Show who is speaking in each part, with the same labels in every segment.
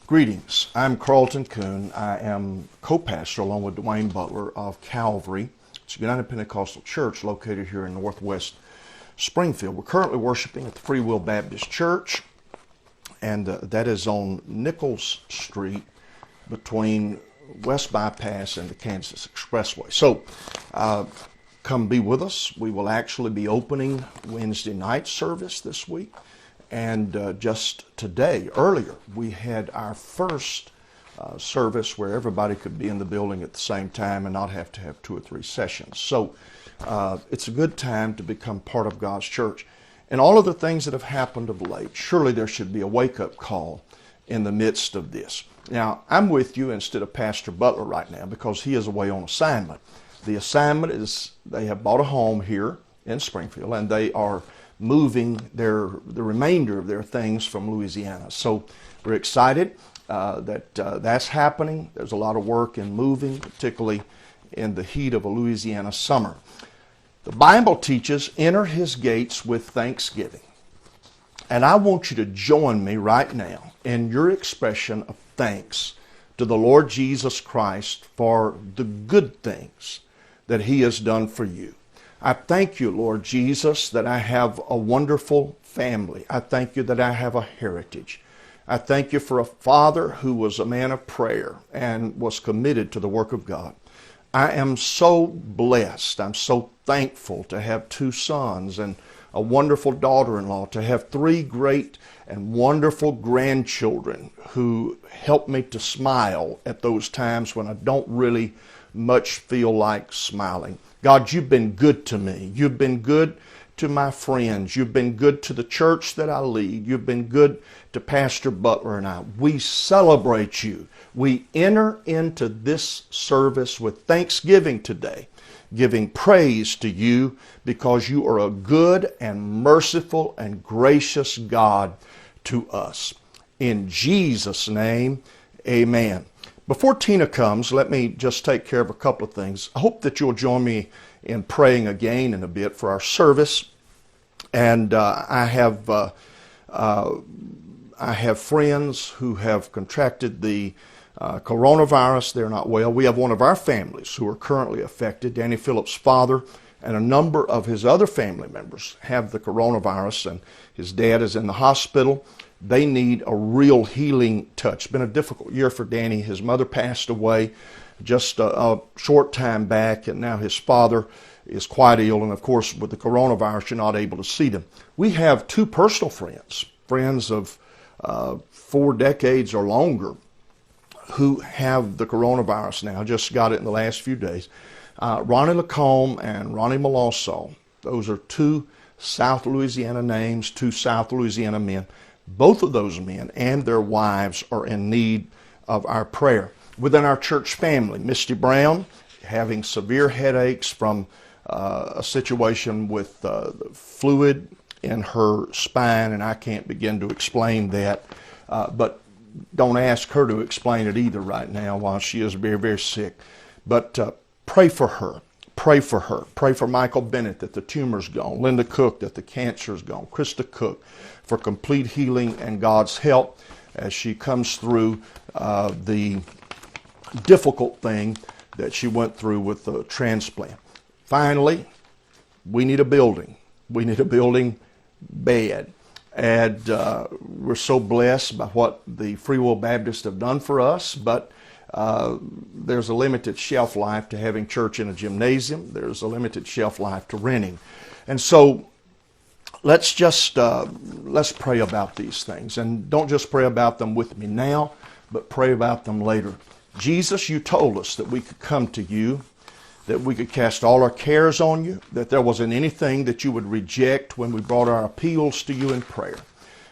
Speaker 1: Greetings. I'm Carlton Kuhn. I am co-pastor along with Dwayne Butler of Calvary. It's a United Pentecostal Church located here in Northwest Springfield. We're currently worshiping at the Free Will Baptist Church, and that is on Nichols Street between West Bypass and the Kansas Expressway. So come be with us. We will actually be opening Wednesday night service this week. And just today, earlier, we had our first service where everybody could be in the building at the same time and not have to have 2 or 3 sessions. So it's a good time to become part of God's church. And all of the things that have happened of late, surely there should be a wake-up call in the midst of this. Now, I'm with you instead of Pastor Butler right now because he is away on assignment. The assignment is they have bought a home here in Springfield, and they are moving the remainder of their things from Louisiana. So we're excited that that's happening. There's a lot of work in moving, particularly in the heat of a Louisiana summer. The Bible teaches, enter his gates with thanksgiving. And I want you to join me right now in your expression of thanks to the Lord Jesus Christ for the good things that he has done for you. I thank you, Lord Jesus, that I have a wonderful family. I thank you that I have a heritage. I thank you for a father who was a man of prayer and was committed to the work of God. I am so blessed. I'm so thankful to have 2 sons and a wonderful daughter-in-law, to have 3 great and wonderful grandchildren who help me to smile at those times when I don't really much feel like smiling. God, you've been good to me. You've been good to my friends. You've been good to the church that I lead. You've been good to Pastor Butler and I. We celebrate you. We enter into this service with thanksgiving today, giving praise to you because you are a good and merciful and gracious God to us. In Jesus' name, amen. Before Tina comes, let me just take care of a couple of things. I hope that you'll join me in praying again in a bit for our service. And I have friends who have contracted the coronavirus. They're not well. We have one of our families who are currently affected. Danny Phillips' father and a number of his other family members have the coronavirus, and his dad is in the hospital. They need a real healing touch. It's been a difficult year for Danny. His mother passed away just a short time back, and now his father is quite ill. And of course, with the coronavirus, you're not able to see them. We have 2 personal friends of 4 decades or longer, who have the coronavirus now. Just got it in the last few days. Ronnie Lacombe and Ronnie Malonso. Those are 2 South Louisiana names, 2 South Louisiana men. Both of those men and their wives are in need of our prayer. Within our church family, Misty Brown having severe headaches from a situation with fluid in her spine, and I can't begin to explain that, but don't ask her to explain it either right now while she is very, very sick. But pray for her. Pray for her. Pray for Michael Bennett that the tumor's gone. Linda Cook that the cancer's gone. Krista Cook for complete healing and God's help as she comes through the difficult thing that she went through with the transplant. Finally, we need a building. We need a building bad. And we're so blessed by what the Free Will Baptists have done for us, but there's a limited shelf life to having church in a gymnasium. There's a limited shelf life to renting. And so let's pray about these things. And don't just pray about them with me now, but pray about them later. Jesus, you told us that we could come to you, that we could cast all our cares on you, that there wasn't anything that you would reject when we brought our appeals to you in prayer.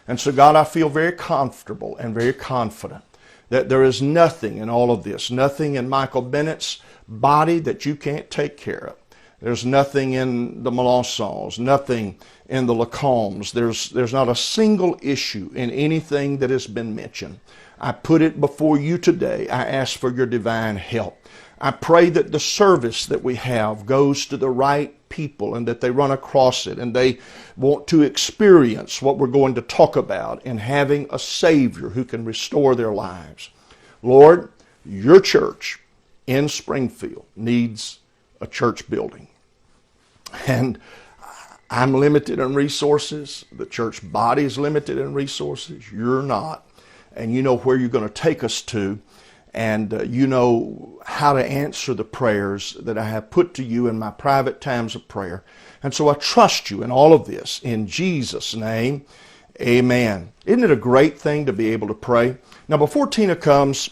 Speaker 1: And so, God, I feel very comfortable and very confident that there is nothing in all of this, nothing in Michael Bennett's body that you can't take care of. There's nothing in the Melonsons, nothing in the Lacombes. There's not a single issue in anything that has been mentioned. I put it before you today. I ask for your divine help. I pray that the service that we have goes to the right people and that they run across it and they want to experience what we're going to talk about in having a Savior who can restore their lives. Lord, your church in Springfield needs a church building. And I'm limited in resources. The church body is limited in resources. You're not. And you know where you're going to take us to. And you know how to answer the prayers that I have put to you in my private times of prayer. And so I trust you in all of this. In Jesus' name, amen. Isn't it a great thing to be able to pray? Now, before Tina comes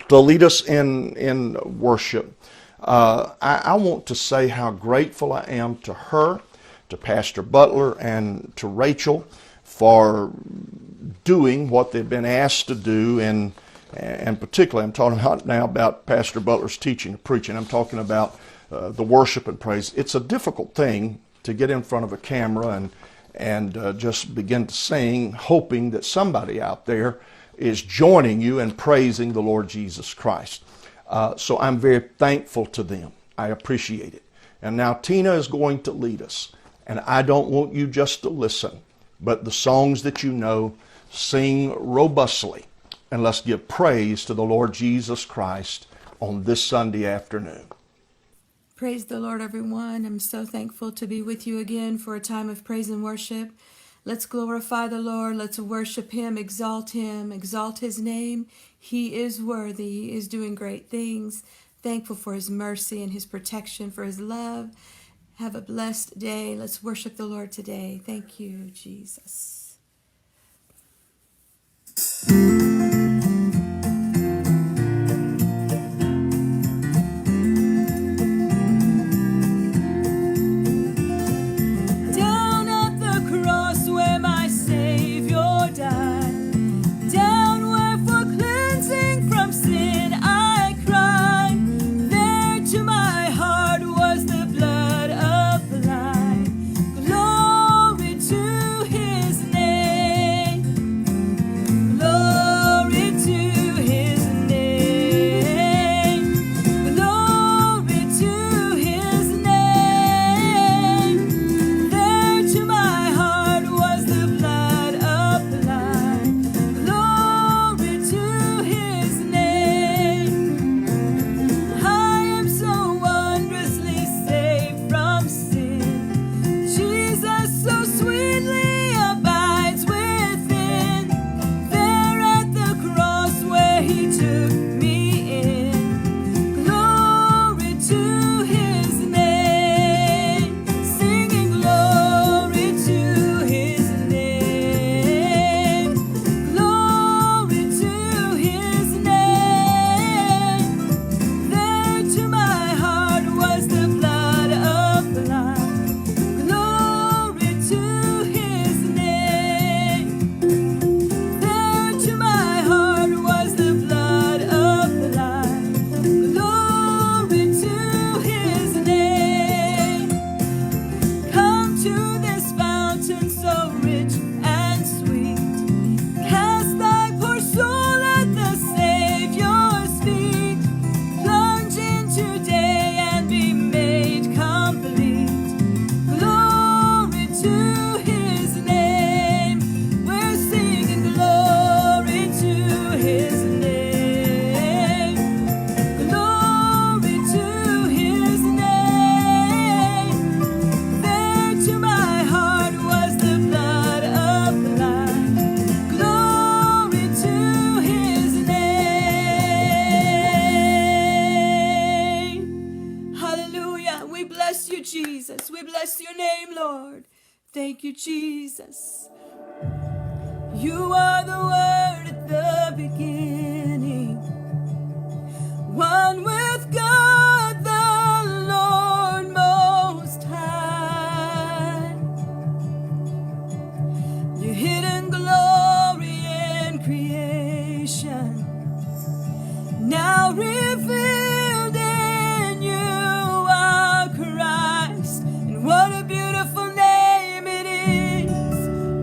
Speaker 1: to lead us in worship, I want to say how grateful I am to her, to Pastor Butler, and to Rachel for doing what they've been asked to do. And particularly, I'm talking about now about Pastor Butler's teaching and preaching. I'm talking about the worship and praise. It's a difficult thing to get in front of a camera and just begin to sing, hoping that somebody out there is joining you and praising the Lord Jesus Christ. So I'm very thankful to them. I appreciate it. And now Tina is going to lead us. And I don't want you just to listen, but the songs that you know, sing robustly. And let's give praise to the Lord Jesus Christ on this Sunday afternoon.
Speaker 2: Praise the Lord, everyone. I'm so thankful to be with you again for a time of praise and worship. Let's glorify the Lord. Let's worship Him, exalt His name. He is worthy. He is doing great things. Thankful for His mercy and His protection, for His love. Have a blessed day. Let's worship the Lord today. Thank you, Jesus. Thank you, Jesus. You are the Word at the beginning, one with God the Lord Most High. Your hidden glory in creation, now revealed in you are Christ. And what a beautiful name it is.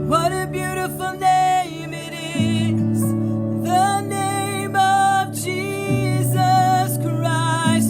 Speaker 2: What a beautiful name it is. The name of Jesus Christ.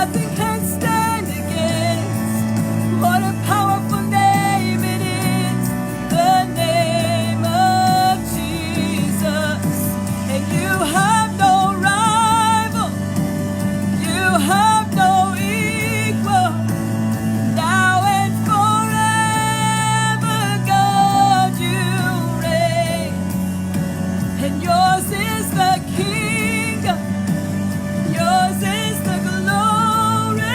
Speaker 2: nothing can stand against. What a powerful name it is, the name of Jesus. And you have no rival, you have no equal. Now and forever, God, you reign. And yours is the kingdom, yours is the glory.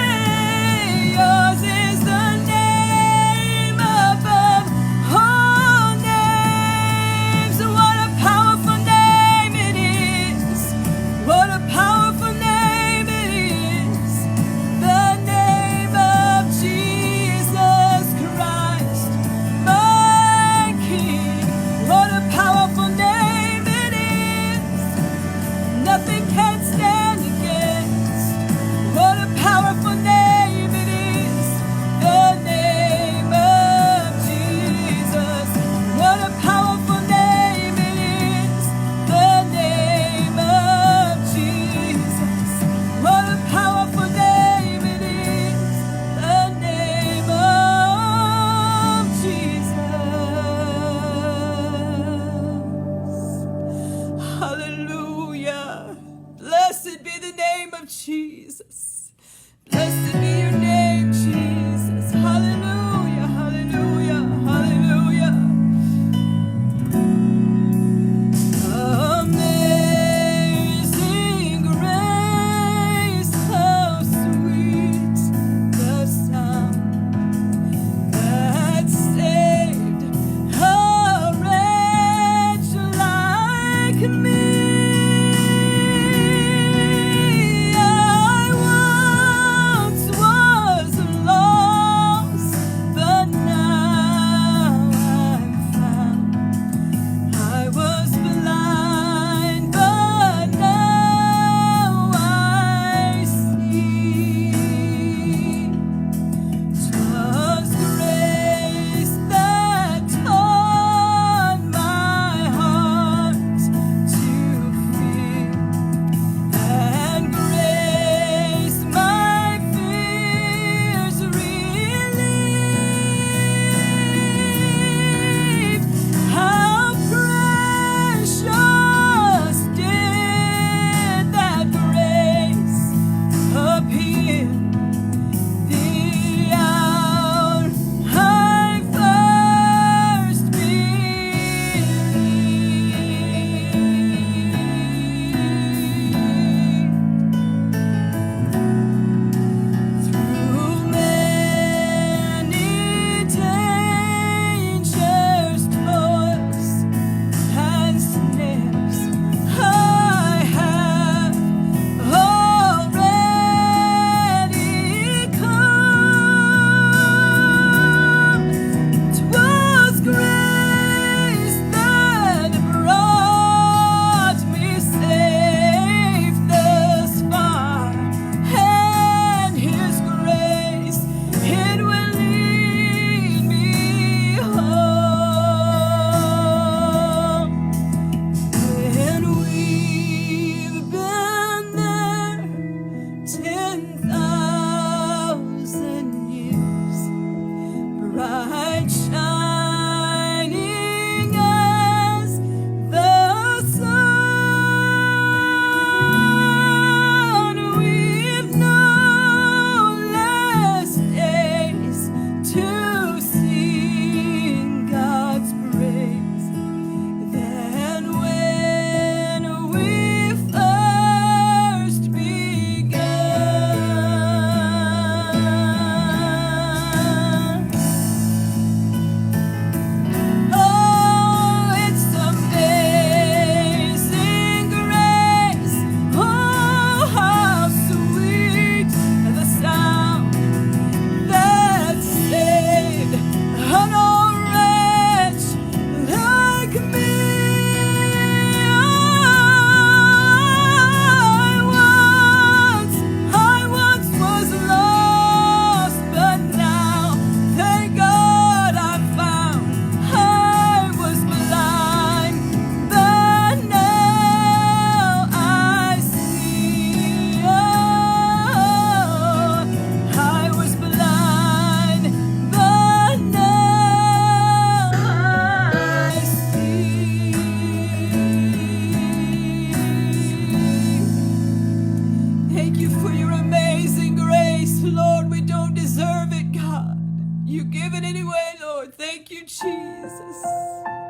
Speaker 2: Lord. Thank you, Jesus.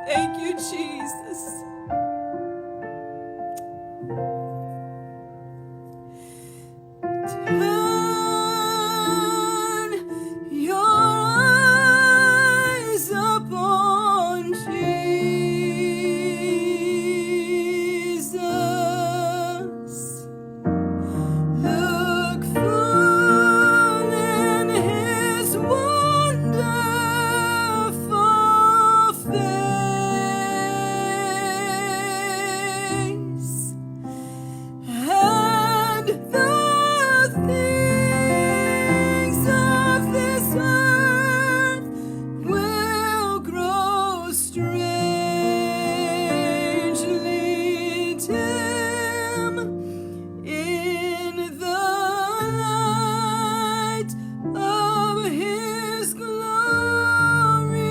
Speaker 2: Thank you, Jesus. Turn your eyes upon Jesus. Look full in his wonderful face, and the things of this earth will grow strangely dim in the light of his glory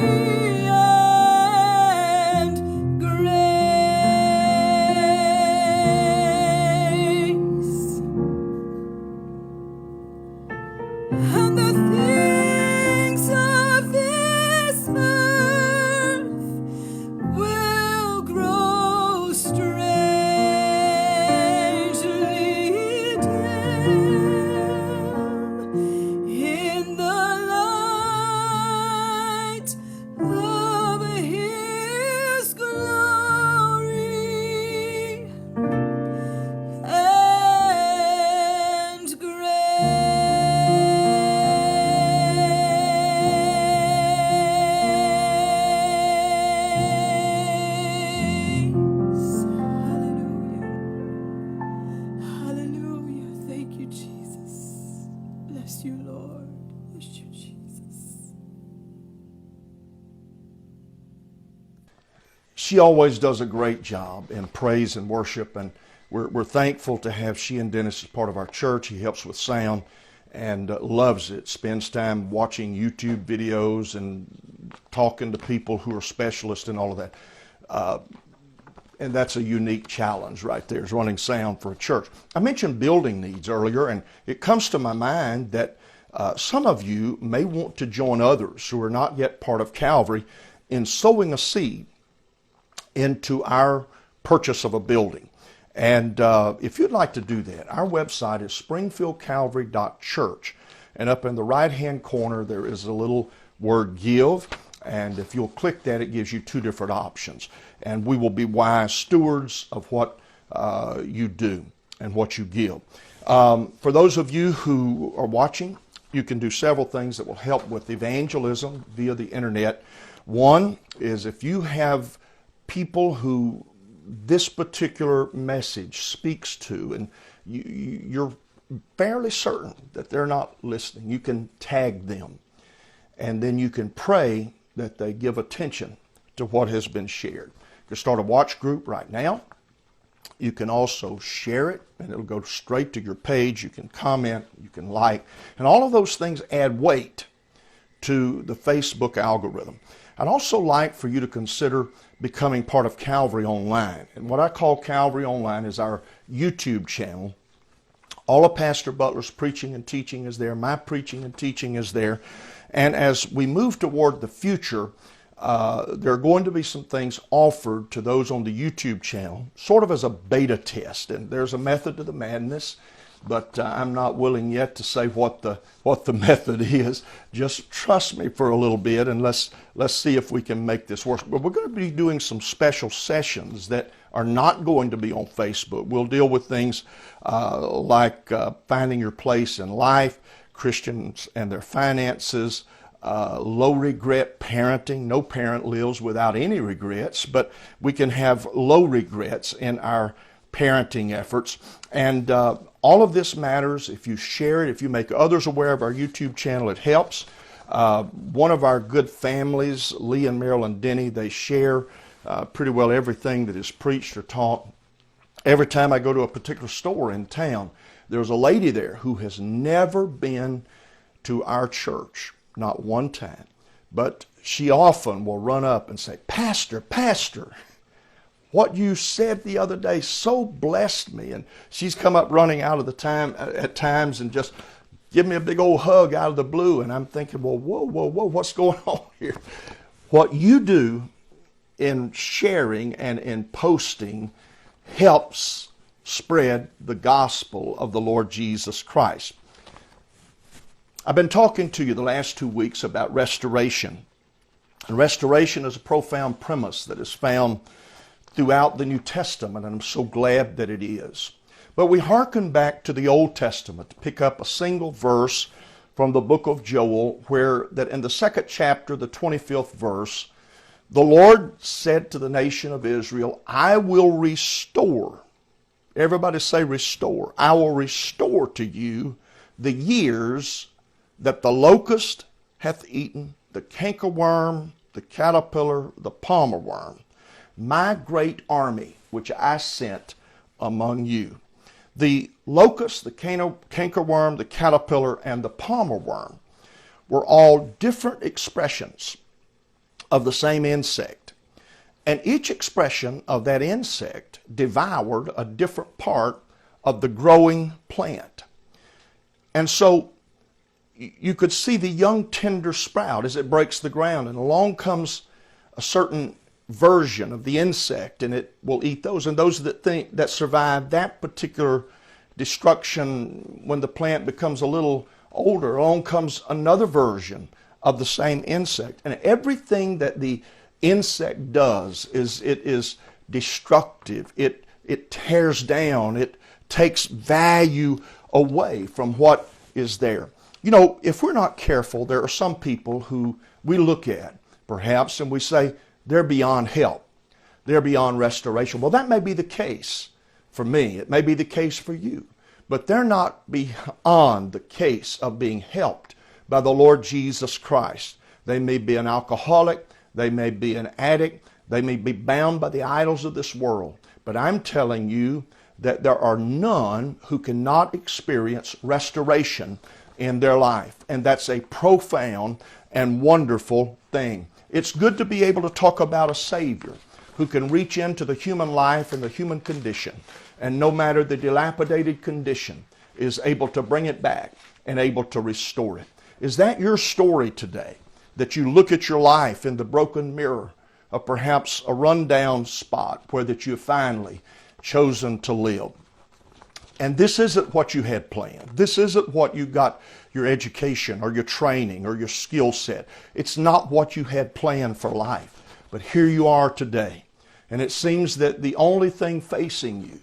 Speaker 2: and grace. And the things of this earth will grow strangely dim in the light of his glory and grace. Hallelujah. Hallelujah. Thank you, Jesus. Bless you, Lord. Bless you, Jesus.
Speaker 1: She always does a great job in praise and worship, and we're thankful to have she and Dennis as part of our church. He helps with sound and loves it, spends time watching YouTube videos and talking to people who are specialists and all of that. And that's a unique challenge right there, is running sound for a church. I mentioned building needs earlier, and it comes to my mind that some of you may want to join others who are not yet part of Calvary in sowing a seed into our purchase of a building. And if you'd like to do that, our website is springfieldcalvary.church. And up in the right-hand corner, there is a little word give. And if you'll click that, it gives you two different options. And we will be wise stewards of what you do and what you give. For those of you who are watching, you can do several things that will help with evangelism via the internet. One is if you have people who this particular message speaks to, and you're fairly certain that they're not listening, you can tag them. And then you can pray that they give attention to what has been shared. You can start a watch group right now. You can also share it, and it'll go straight to your page. You can comment, you can like, and all of those things add weight to the Facebook algorithm. I'd also like for you to consider becoming part of Calvary Online. And what I call Calvary Online is our YouTube channel. All of Pastor Butler's preaching and teaching is there. My preaching and teaching is there. And as we move toward the future, there are going to be some things offered to those on the YouTube channel, sort of as a beta test. And there's a method to the madness, but I'm not willing yet to say what the method is. Just trust me for a little bit, and let's see if we can make this work. But we're going to be doing some special sessions that are not going to be on Facebook. We'll deal with things like finding your place in life, Christians and their finances, low regret parenting. No parent lives without any regrets, but we can have low regrets in our parenting efforts. And all of this matters if you share it, if you make others aware of our YouTube channel, it helps. One of our good families, Lee and Marilyn Denny, they share pretty well everything that is preached or taught. Every time I go to a particular store in town, there's a lady there who has never been to our church, not one time. But she often will run up and say, Pastor, what you said the other day so blessed me. And she's come up running out of the time at times and just give me a big old hug out of the blue. And I'm thinking, well, whoa, what's going on here? What you do in sharing and in posting helps spread the gospel of the Lord Jesus Christ. I've been talking to you the last 2 weeks about restoration. And restoration is a profound premise that is found throughout the New Testament, and I'm so glad that it is. But we hearken back to the Old Testament to pick up a single verse from the book of Joel, where that in the 2nd chapter, the 25th verse, the Lord said to the nation of Israel, I will restore. Everybody say restore. I will restore to you the years that the locust hath eaten, the cankerworm, the caterpillar, the palmer worm, my great army which I sent among you. The locust, the cankerworm, the caterpillar, and the palmer worm were all different expressions of the same insect. And each expression of that insect devoured a different part of the growing plant. And so you could see the young tender sprout as it breaks the ground, and along comes a certain version of the insect, and it will eat those. And those that survive that particular destruction, when the plant becomes a little older, along comes another version of the same insect. And everything that the insect does is it is destructive. It tears down. It takes value away from what is there. You know, if we're not careful, there are some people who we look at, perhaps, and we say, they're beyond help. They're beyond restoration. Well, that may be the case for me. It may be the case for you. But they're not beyond the case of being helped by the Lord Jesus Christ. They may be an alcoholic. They may be an addict. They may be bound by the idols of this world. But I'm telling you that there are none who cannot experience restoration in their life. And that's a profound and wonderful thing. It's good to be able to talk about a Savior who can reach into the human life and the human condition, and no matter the dilapidated condition, is able to bring it back and able to restore it. Is that your story today? That you look at your life in the broken mirror of perhaps a rundown spot where that you have finally chosen to live. And this isn't what you had planned. This isn't what you got your education or your training or your skill set. It's not what you had planned for life. But here you are today. And it seems that the only thing facing you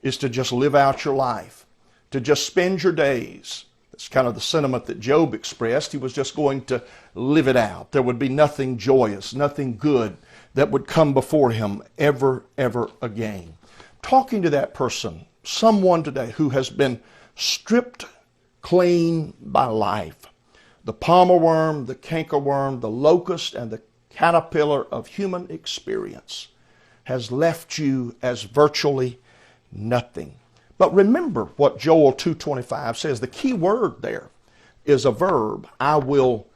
Speaker 1: is to just live out your life, to just spend your days. That's kind of the sentiment that Job expressed. He was just going to live it out. There would be nothing joyous, nothing good that would come before him ever again. Talking to that person, someone today who has been stripped clean by life. The palmer worm, the cankerworm, the locust, and the caterpillar of human experience has left you as virtually nothing. But remember what Joel 2:25 says. The key word there is a verb. I will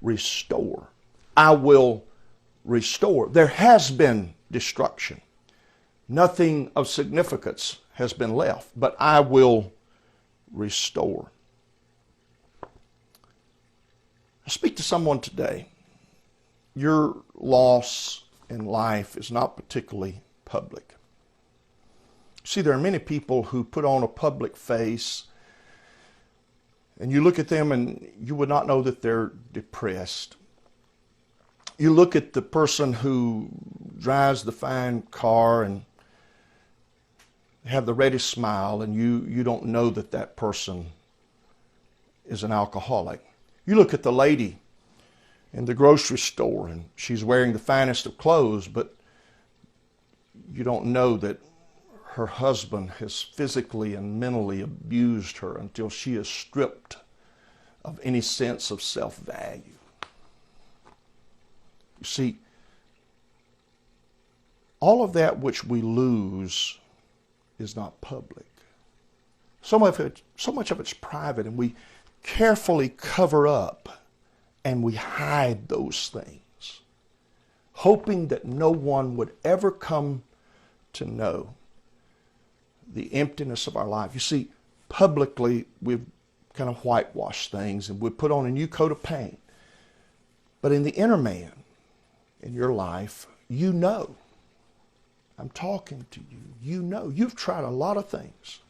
Speaker 1: restore. I will restore. There has been destruction. Nothing of significance has been left, but I will restore. I speak to someone today. Your loss in life is not particularly public. See, there are many people who put on a public face, and you look at them and you would not know that they're depressed. You look at the person who drives the fine car and have the readiest smile, and you don't know that that person is an alcoholic. You look at the lady in the grocery store and she's wearing the finest of clothes, but you don't know that her husband has physically and mentally abused her until she is stripped of any sense of self-value. You see, all of that which we lose is not public. So much of it's private, and we carefully cover up and we hide those things, hoping that no one would ever come to know the emptiness of our life. You see, publicly we've kind of whitewash things and we put on a new coat of paint. But in the inner man, in your life, you know. I'm talking to you. You know. You've tried a lot of things.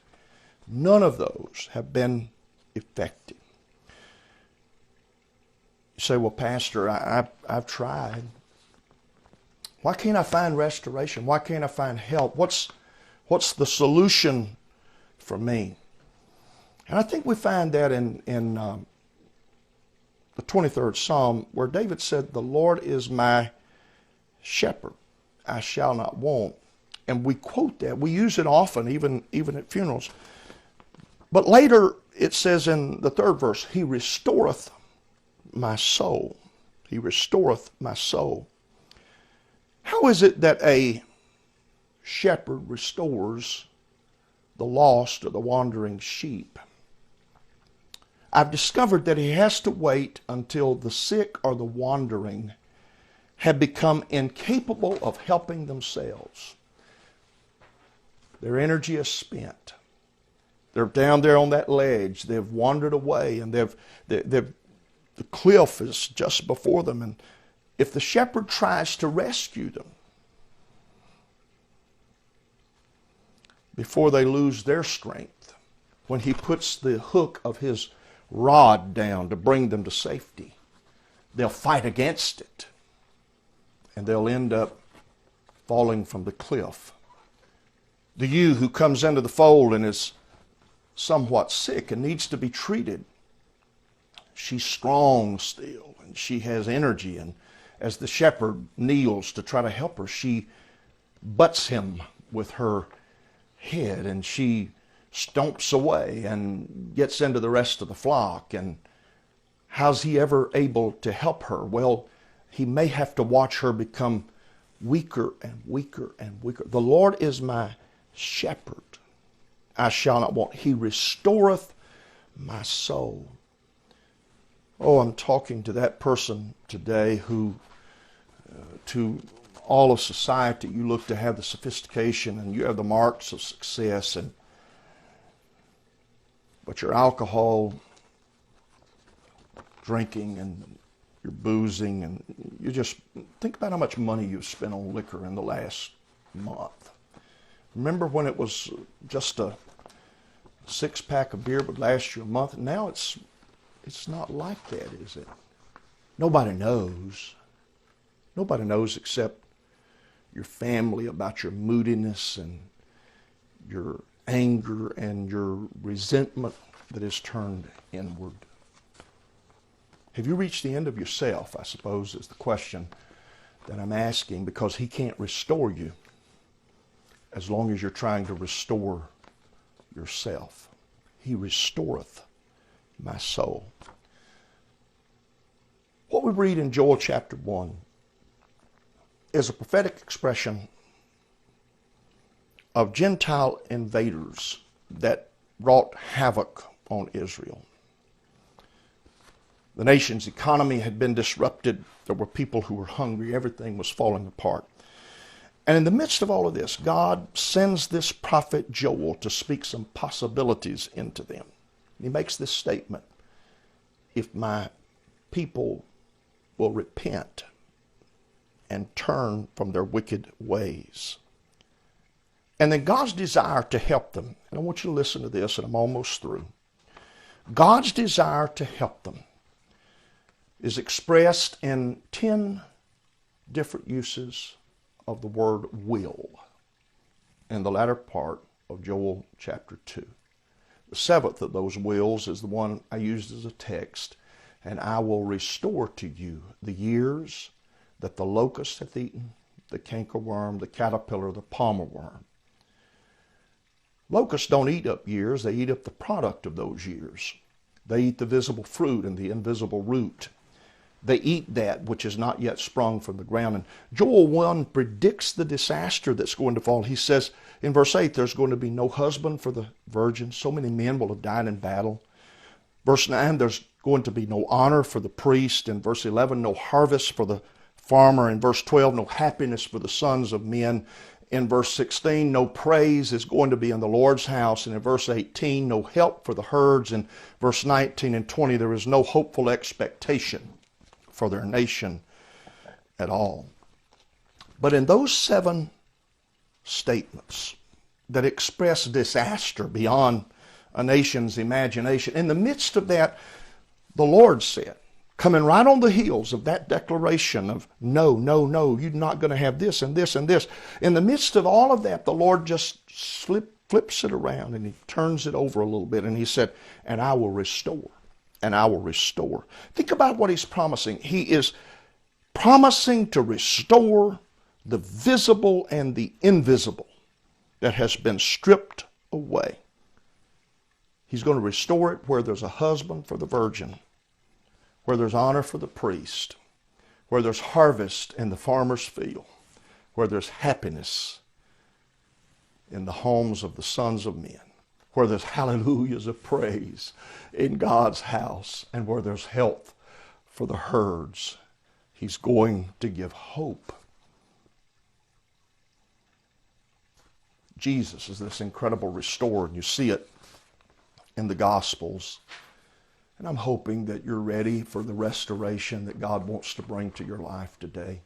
Speaker 1: None of those have been effective. You say, well, Pastor, I've tried. Why can't I find restoration? Why can't I find help? What's the solution for me? And I think we find that in the 23rd Psalm, where David said, the Lord is my shepherd, I shall not want. And we quote that. We use it often, even at funerals. But later it says in the 3rd verse, He restoreth my soul. He restoreth my soul. How is it that a shepherd restores the lost or the wandering sheep? I've discovered that he has to wait until the sick or the wandering have become incapable of helping themselves. Their energy is spent. They're down there on that ledge. They've wandered away, and the cliff is just before them. And if the shepherd tries to rescue them before they lose their strength, when he puts the hook of his rod down to bring them to safety, they'll fight against it, and they'll end up falling from the cliff. The ewe who comes into the fold and is somewhat sick and needs to be treated, she's strong still, and she has energy, and as the shepherd kneels to try to help her, she butts him with her head, and she stomps away and gets into the rest of the flock. And how's he ever able to help her? Well, he may have to watch her become weaker and weaker and weaker. The Lord is my shepherd, I shall not want. He restoreth my soul. Oh, I'm talking to that person today who, to all of society, you look to have the sophistication and you have the marks of success, but your alcohol, drinking, and you're boozing, and you just think about how much money you've spent on liquor in the last month. Remember when it was just a 6-pack of beer would last you a month? Now it's not like that, is it? Nobody knows. Nobody knows except your family about your moodiness and your anger and your resentment that is turned inward. Have you reached the end of yourself, I suppose, is the question that I'm asking, because he can't restore you as long as you're trying to restore yourself. He restoreth my soul. What we read in Joel chapter 1 is a prophetic expression of Gentile invaders that wrought havoc on Israel. The nation's economy had been disrupted. There were people who were hungry. Everything was falling apart. And in the midst of all of this, God sends this prophet Joel to speak some possibilities into them. He makes this statement: if my people will repent and turn from their wicked ways. And then God's desire to help them, and I want you to listen to this, and I'm almost through. God's desire to help them is expressed in 10 different uses of the word will in the latter part of Joel chapter 2. The 7th of those wills is the one I used as a text: and I will restore to you the years that the locust hath eaten, the cankerworm, the caterpillar, the palmer worm. Locusts don't eat up years, they eat up the product of those years. They eat the visible fruit and the invisible root. They eat that which is not yet sprung from the ground. And Joel 1 predicts the disaster that's going to fall. He says in verse 8, there's going to be no husband for the virgin. So many men will have died in battle. Verse 9, there's going to be no honor for the priest. In verse 11, no harvest for the farmer. In verse 12, no happiness for the sons of men. In verse 16, no praise is going to be in the Lord's house. And in verse 18, no help for the herds. In verse 19 and 20, there is no hopeful expectation for their nation at all. But in those 7 statements that express disaster beyond a nation's imagination, in the midst of that, the Lord said, coming right on the heels of that declaration of no, no, no, you're not going to have this and this and this. In the midst of all of that, the Lord just flips it around and he turns it over a little bit and he said, and I will restore, and I will restore. Think about what he's promising. He is promising to restore the visible and the invisible that has been stripped away. He's going to restore it where there's a husband for the virgin, where there's honor for the priest, where there's harvest in the farmer's field, where there's happiness in the homes of the sons of men, where there's hallelujahs of praise in God's house, and where there's health for the herds. He's going to give hope. Jesus is this incredible restorer, and you see it in the Gospels. And I'm hoping that you're ready for the restoration that God wants to bring to your life today.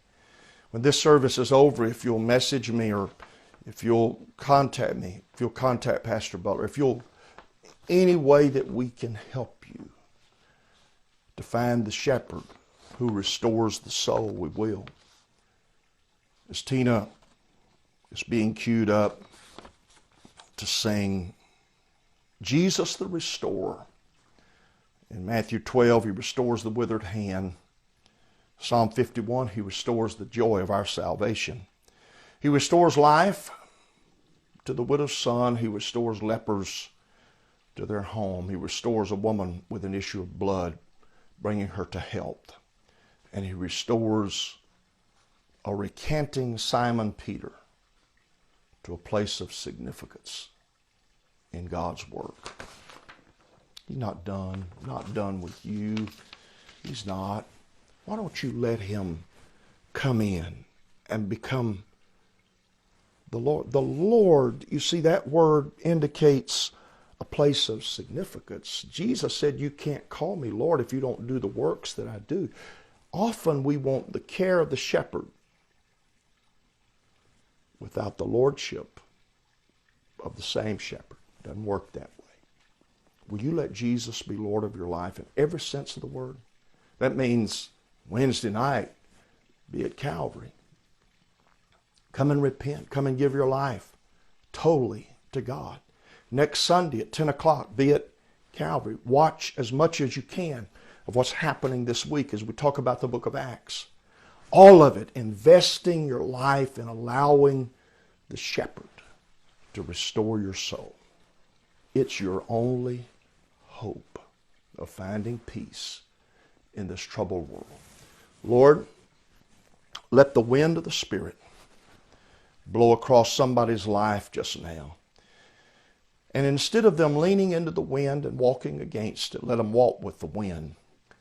Speaker 1: When this service is over, if you'll message me or if you'll contact me, if you'll contact Pastor Butler, if you'll, any way that we can help you to find the shepherd who restores the soul, we will. As Tina is being queued up to sing Jesus the Restorer. In Matthew 12, he restores the withered hand. Psalm 51, he restores the joy of our salvation. He restores life to the widow's son. He restores lepers to their home. He restores a woman with an issue of blood, bringing her to health. And he restores a recanting Simon Peter to a place of significance in God's work. He's not done with you. He's not. Why don't you let him come in and become the Lord? The Lord, you see, that word indicates a place of significance. Jesus said, you can't call me Lord if you don't do the works that I do. Often we want the care of the shepherd without the lordship of the same shepherd. It doesn't work that way. Will you let Jesus be Lord of your life in every sense of the word? That means Wednesday night, be at Calvary. Come and repent. Come and give your life totally to God. Next Sunday at 10 o'clock, be at Calvary. Watch as much as you can of what's happening this week as we talk about the book of Acts. All of it, investing your life in allowing the shepherd to restore your soul. It's your only hope of finding peace in this troubled world. Lord, let the wind of the Spirit blow across somebody's life just now. And instead of them leaning into the wind and walking against it, let them walk with the wind.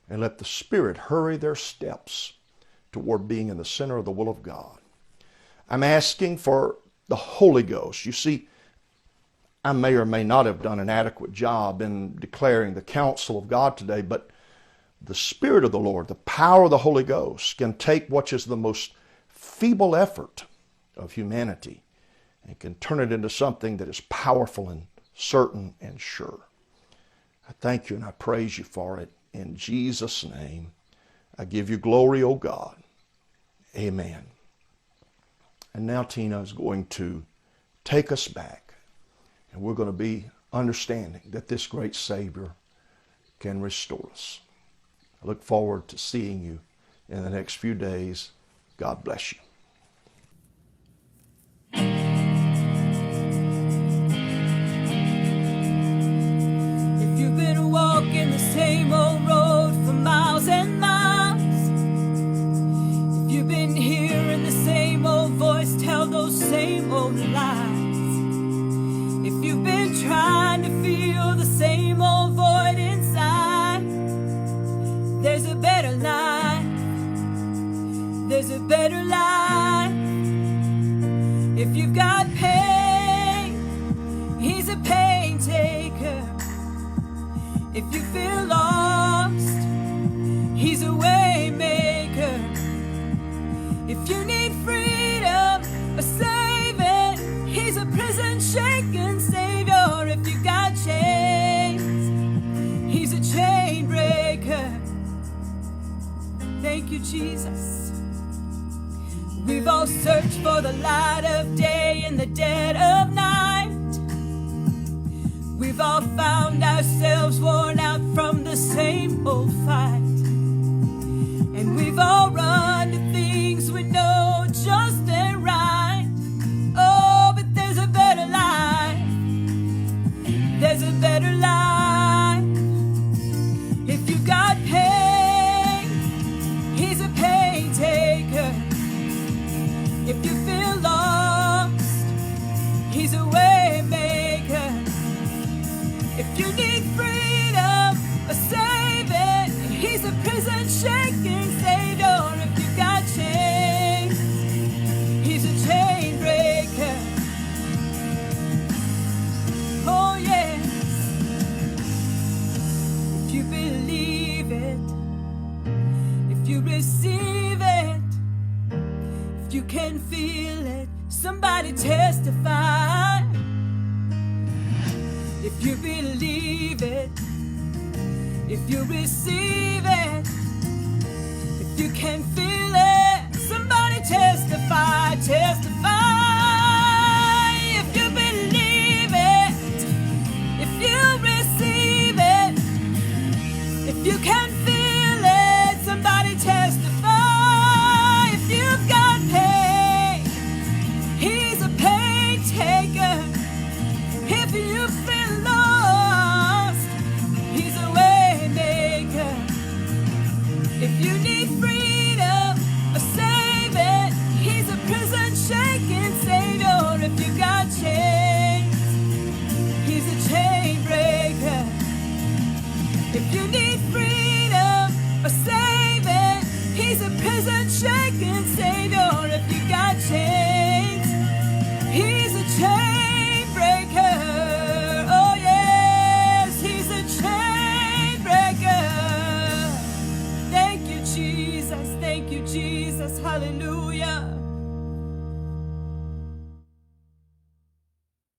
Speaker 1: And let the Spirit hurry their steps toward being in the center of the will of God. I'm asking for the Holy Ghost. You see, I may or may not have done an adequate job in declaring the counsel of God today, but the Spirit of the Lord, the power of the Holy Ghost, can take what is the most feeble effort of humanity and can turn it into something that is powerful and certain and sure. I thank you and I praise you for it. In Jesus' name, I give you glory, O God. Amen. And now Tina is going to take us back, and we're going to be understanding that this great Savior can restore us. I look forward to seeing you in the next few days. God bless you.
Speaker 2: If you've been walking the same old road for miles and miles, if you've been hearing the same old voice tell those same old lies, if you've been trying to feel the same old void inside, there's a better life. There's a better life. If you've Thank you, Jesus. We've all searched for the light of day in the dead of night. We've all found ourselves worn out from the same old fight. And we've all run to things we know just ain't right. Oh, but there's a better life. There's a better life. If you got pain, he's a pain taker. If you feel lost, he's a way maker. If you need freedom, a saving, he's a prison shaking savior. If you got chains, he's a chain breaker. Oh yes. If you believe it, if you receive it, if you can feel it, somebody testify. If you believe it, if you receive it, if you can feel it, somebody testify, testify. If you believe it, if you receive it, if you can feel it, somebody testify. If you've got pain, he's a pain taker. If you feel lost, he's a way maker. If you need freedom, a saving, he's a prison shaking savior. If you got chains, he's a chain breaker. If you need freedom, a saving, he's a prison shaking savior. If you got chains, he's a chain breaker. Oh yes, he's a chain breaker. Thank you, Jesus. Thank you, Jesus. Hallelujah.